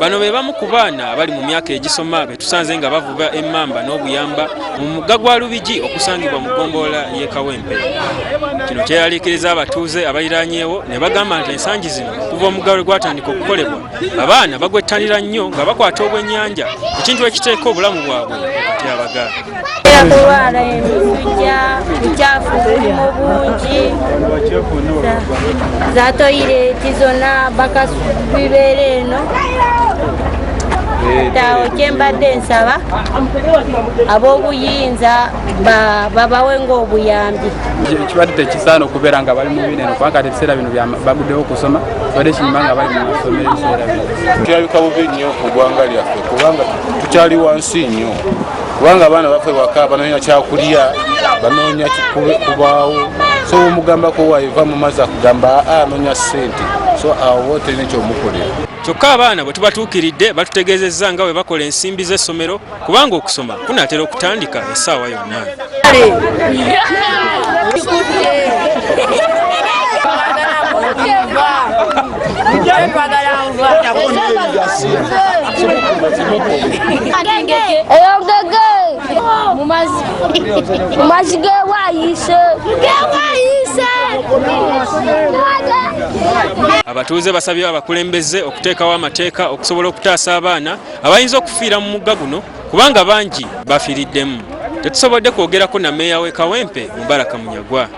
Bano be bamu ku baana abali mu myaka egisoma be tusanze nga bavuba emmamba n'obuyamba mu mugga gwa Lubigi okusangibwa mu ggombolola y'e Kawempe. Kino kyeyaliikiriza abatuuze abaliraanyeewo ne bagamba nti ensangi zino okuva omugga lwe gwatandika okukolebwa abaana bagwettanira nnyo nga bakwata obwennyanja ekintu ekiteeka obulamu bwabwe kati abagaa. Kulwala emisujja, bucaafu bulimu bungi, za toyireti zonna bakasubibeera eno. Tawo kyembadde nsaba ab'obuyinza babawe ng'obuyambi. Ekibadde tekisaana okubeera nga bali mu bino eno kubanga kati ebiseera bino baguddewo okusoma kibadde kinyuma nga bali mu masomero ebiseera bino. Kirabika bubi nnyo ku ggwanga lyaffe kubanga tukyali wansi nnyo kubanga abaana baffe waka banoonya kyakulya banoonya kubaawo so omugambako waiva mu mazzi akugamba anoonya ssente so awo terina ekyomukolera. Kyokka abaana bwe tubatuukiridde batutegeezezza nga bwe bakola ensimbi z'essomero kubanga okusoma kunaatera okutandika essaawa yonna. Abatuuze basabye abakulembeze okuteekawo amateeka okusobola okutaasa abaana abayinza okufiira mu mugga guno kubanga bangi bafiiriddemu. Tetusobodde kwogerako na mmeeya w'e Kawempe Mubaraka Munyagwa.